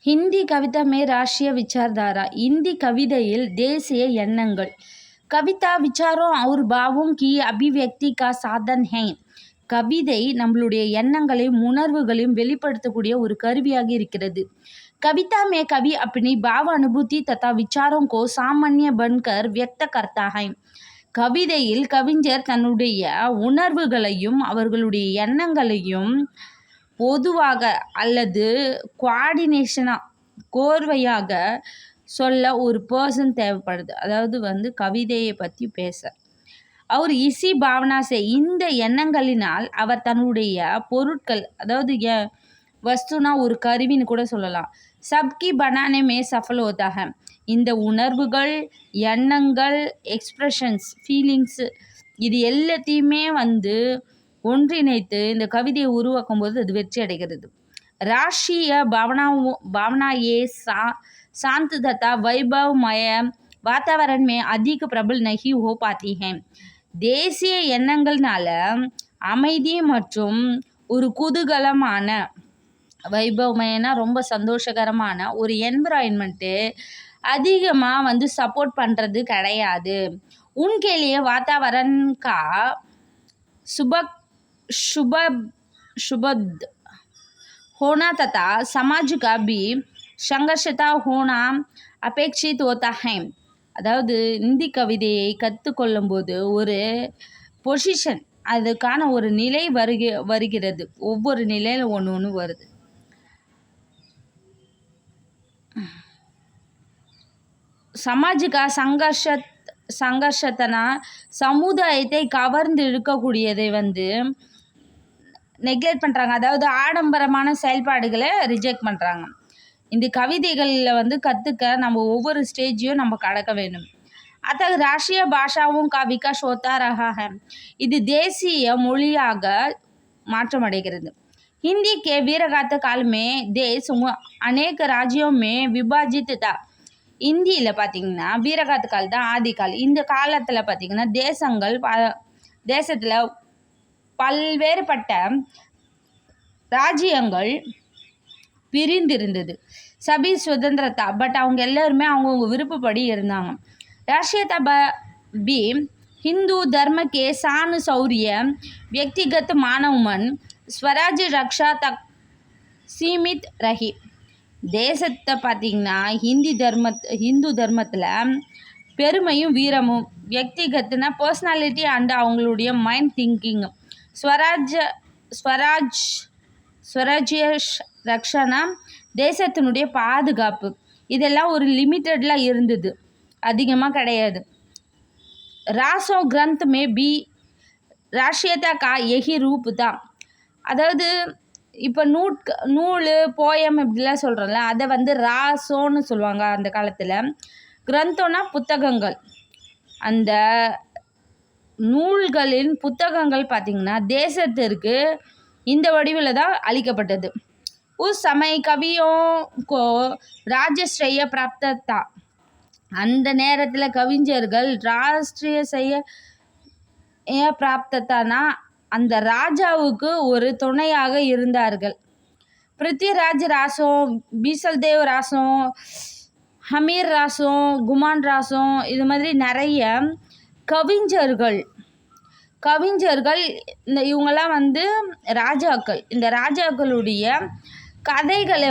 हिंदी कविता में राष्ट्रीय विचारधारा। हिंदी कविதையில் தேசிய எண்ணங்கள்। कविता विचारों और भावों की अभिव्यक्ति का साधन है। கவிதை நம்மளுடைய எண்ணங்களையும் உணர்வுகளையும் வெளிப்படுத்தக்கூடிய ஒரு கருவியாக இருக்கிறது। कविता में कवि अपनी भाव अनुभूति तथा विचारों को सामान्य बनकर व्यक्त करता है। கவிதையில் கவிஞர் தன்னுடைய உணர்வுகளையும் அவர்களுடைய எண்ணங்களையும் பொதுவாக அல்லது குவாடினேஷனாக கோர்வையாக சொல்ல ஒரு பர்சன் தேவைப்படுது। அதாவது கவிதையை பற்றி பேச அவர் இசி பாவனாசே இந்த எண்ணங்களினால் அவர் தன்னுடைய பொருட்கள் அதாவது வஸ்துனா ஒரு கருவின்னு கூட சொல்லலாம் சப்கி பனானே மே சஃபல் ஹோதா ஹை। இந்த உணர்வுகள் எண்ணங்கள் எக்ஸ்பிரஷன்ஸ் ஃபீலிங்ஸ் இது எல்லாத்தையுமே ஒன்றிணைத்து இந்த கவிதையை உருவாக்கும் போது அது வெற்றி அடைகிறது। राष्ट्रीय भावना ये शांत तथा वैभवमय वातावरण में अधिक प्रबल नहीं हो पाती हैं। தேசிய எண்ணங்கள்னால அமைதி மற்றும் ஒரு குதூகலமான வைபவமயனா ரொம்ப சந்தோஷகரமான ஒரு என்விரான்மெண்ட்டு அதிகமாக சப்போர்ட் பண்ணுறது கிடையாது। उनके लिए वातावरण का शुभद होना तथा समाज का भी संघर्षता होना अपेक्षित होता है। அதாவது இந்தி கவிதையை கற்றுக்கொள்ளும் போது ஒரு பொசிஷன் அதுக்கான ஒரு நிலை வருகிறது। ஒவ்வொரு நிலையில் ஒன்று வருது। சமாஜிக சங்கர்ஷத்தனா சமுதாயத்தை கவர்ந்து இழுக்கக்கூடியதை நெக்லெக்ட் பண்ணுறாங்க। அதாவது ஆடம்பரமான செயல்பாடுகளை ரிஜெக்ட் பண்ணுறாங்க। இந்த கவிதைகளில் கற்றுக்க நம்ம ஒவ்வொரு ஸ்டேஜையும் நம்ம கடக்க வேண்டும்। अतः राष्ट्रीय भाषाओं का विकास होता रहा है। இது தேசிய மொழியாக மாற்றமடைகிறது। हिंदी के वीरगाथा काल में देश अनेक राज्यों में विभाजित था। இந்தியில் பார்த்திங்கன்னா வீரகாத்த கால் தான் ஆதிக்கால்। இந்த காலத்தில் பார்த்திங்கன்னா தேசத்தில் பல்வேறுபட்ட ராஜ்யங்கள் பிரிந்திருந்தது। சபி சுதந்திரத்தா பட் அவங்க எல்லாருமே அவங்கவுங்க விருப்பப்படி இருந்தாங்க। राष्ट्रीयता भी हिंदू धर्म के शान शौर्य व्यक्तिगत मानवमन स्वराज्य रक्षा तक सीमित रही। தேசத்தை பார்த்திங்கன்னா ஹிந்து தர்மத்தில் பெருமையும் வீரமும் வியக்திகத்துனா பர்சனாலிட்டி அண்ட் அவங்களுடைய மைண்ட் திங்கிங் ஸ்வராஜ்ய ரக்ஷனா தேசத்தினுடைய பாதுகாப்பு இதெல்லாம் ஒரு லிமிட்டடில் இருந்தது, அதிகமாக கிடையாது। ராசோ கிரந்த் மே பி ராஷ்ட்ரியதா கா எஹி ரூப் தான்। அதாவது இப்போ நூல் போயம் இப்படிலாம் சொல்கிறோம்ல அதை ராசோன்னு சொல்லுவாங்க அந்த காலத்தில்। கிரந்தோனா புத்தகங்கள், அந்த நூல்களின் புத்தகங்கள் பார்த்திங்கன்னா தேசத்திற்கு இந்த வடிவில் தான் அளிக்கப்பட்டது। உஸ் சமய கவியோ கோ ராஜஸ்ரேய பிராப்தத்தா அந்த நேரத்தில் கவிஞர்கள் ராஷ்ட்ரிய செய்ய பிராப்தத்தானா அந்த ராஜாவுக்கு ஒரு துணையாக இருந்தார்கள்। பிருத்விராஜ் ராசோ பீசல்தேவ் ராசோ ஹமீர் ராசோ குமான் ராசோ இது மாதிரி நிறைய கவிஞர்கள் இவங்கெல்லாம் ராஜாக்கள் இந்த ராஜாக்களுடைய கதைகளை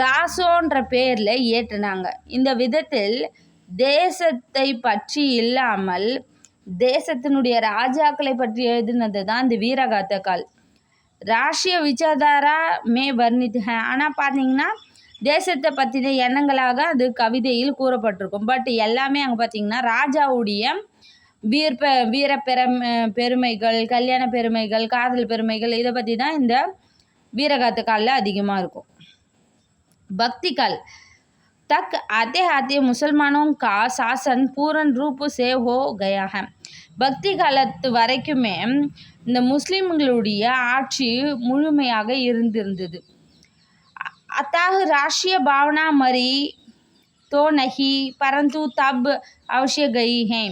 ராசோன்ற பேரில் ஏற்றினாங்க। இந்த விதத்தில் தேசத்தை பற்றி இல்லாமல் தேசத்தினுடைய ராஜாக்களை பற்றி எழுதினது தான் இந்த வீரகாத்த கால்। ராஷ்ட்ரிய விசாரதாரா மே வர்ணித் ஹை। ஆனால் பார்த்தீங்கன்னா தேசத்தை பற்றின எண்ணங்களாக அது கவிதையில் கூறப்பட்டிருக்கும்। பட் எல்லாமே அங்கே பார்த்திங்கன்னா ராஜாவுடைய வீர பெருமைகள், கல்யாண பெருமைகள், காதல் பெருமைகள் இதை பற்றி தான் இந்த வீரகாத்த காலில் அதிகமாக இருக்கும்। भक्ति काल तक आते आते मुसलमानों का शासन पूर्ण रूप से हो गया है। பக்தி காலத்து வரைக்குமே இந்த முஸ்லிம்களுடைய ஆட்சி முழுமையாக இருந்திருந்தது। अतः राष्ट्रीय भावना मरी तो नहीं परंतु तब अवश्य गई है।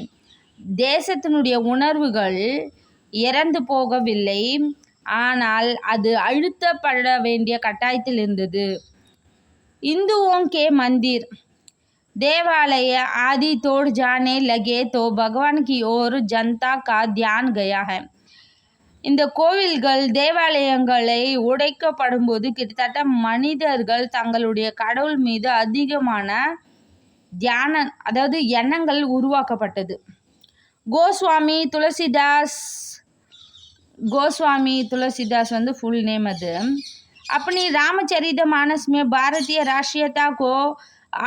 தேசத்தினுடைய உணர்வுகள் இறந்து போகவில்லை, ஆனால் அது அழுத்தப்பட வேண்டிய கட்டாயத்தில் இருந்தது। हिंदुओं के मंदिर देवालय आदि तोड़ जाने लगे तो भगवान की ओर जनता का ध्यान गया है. இந்த கோவில்கள் தேவாலயங்களை உடைக்கப்படும்போது கிட்டத்தட்ட மனிதர்கள் தங்களுடைய கடவுள் மீது அதிகமான தியான அதாவது எண்ணங்கள் உருவாக்கப்பட்டது. கோஸ்வாமி तुलसीदास வந்து फुल नेम அது. अपनी रामचरितमानस में भारतीय राष्ट्रीयता को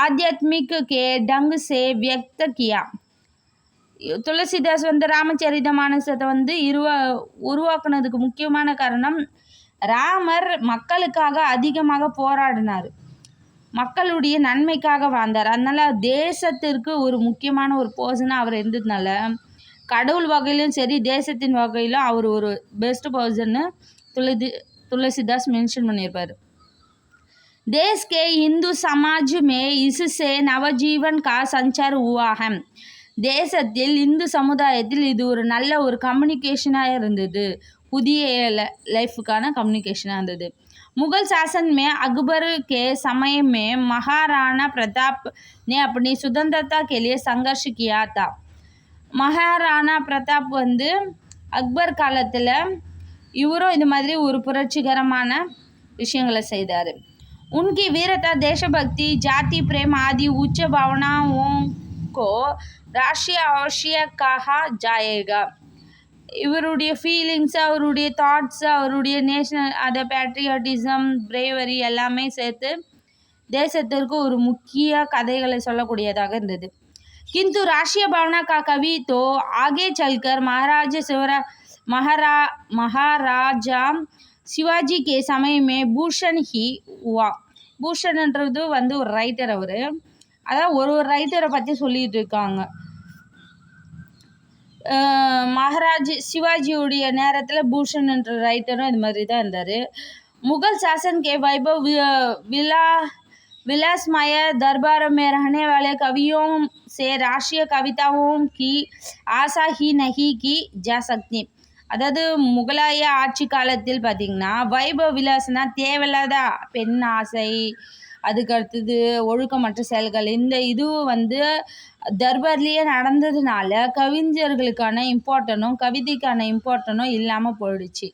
आध्यात्मिक के ढंग से व्यक्त किया. துளசிதாஸ் வந்து ராமச்சரித மானசத்தை வந்து உருவாக்குனதுக்கு முக்கியமான காரணம் ராமர் மக்களுக்காக அதிகமாக போராடினார், மக்களுடைய நன்மைக்காக வாழ்ந்தார். அதனால தேசத்திற்கு ஒரு முக்கியமான ஒரு பர்சனாக அவர் இருந்ததுனால கடவுள் வகையிலும் சரி தேசத்தின் வகையிலும் அவர் ஒரு பெஸ்ட் பர்சன்னு तुलसीदास मेंशन பண்ணியிருப்பார். देश के हिंदू समाज में इससे नवजीवन का संचार हुआ है. தேசத்தில் இந்து சமுதாயத்தில் இது ஒரு நல்ல ஒரு கம்யூனிகேஷனாக இருந்தது, புதிய லைஃபுக்கான கம்யூனிகேஷனாக இருந்தது. मुगल शासन में अकबर के समय में महाराणा प्रताप ने अपनी स्वतंत्रता के लिए संघर्ष किया था. மகாராணா பிரதாப் வந்து அக்பர் காலத்தில் இவரும் இது மாதிரி ஒரு புரட்சிகரமான விஷயங்களை செய்தார். उनकी वीरता देशभक्ति जाति प्रेम आदि उच्च भावनाओं को राष्ट्रीय आवश्यक कहा जाएगा. இவருடைய ஃபீலிங்ஸ், அவருடைய தாட்ஸ், அவருடைய நேஷனல் அதை பேட்ரியாட்டிசம், பிரேவரி எல்லாமே சேர்த்து தேசத்திற்கு ஒரு முக்கிய கதைகளை சொல்லக்கூடியதாக இருந்தது. किंतु राष्ट्रीय भावना का कवि तो आगे चलकर महाराजा சிவாஜி கே சமயமே பூஷன் ஹி हुआ. பூஷன்ன்றது வந்து ஒரு ரைட்டர். அவர் அதான் ஒரு ரைட்டரை பற்றி சொல்லிட்டு இருக்காங்க. மகாராஜ் சிவாஜியுடைய நேரத்தில் பூஷன் என்ற ரைட்டரும் இது மாதிரி தான் இருந்தார். முகல் சாசன் கே வைபவ் विलासमय दरबारों में रहने वाले कवियों से राष्ट्रीय कविताओं की आशा ही नहीं की जा सकती. அதாவது முகலாய ஆட்சி காலத்தில் பார்த்திங்கன்னா வைபவ விலாசனா தேவையில்லாத பெண் ஆசை, அதுக்கு அடுத்தது ஒழுக்கமற்ற செயல்கள், இந்த இதுவும் வந்து தர்பார்லேயே நடந்ததுனால கவிஞர்களுக்கான இம்பார்ட்டனும் கவிதைக்கான இம்பார்ட்டனும் இல்லாமல் போயிடுச்சு.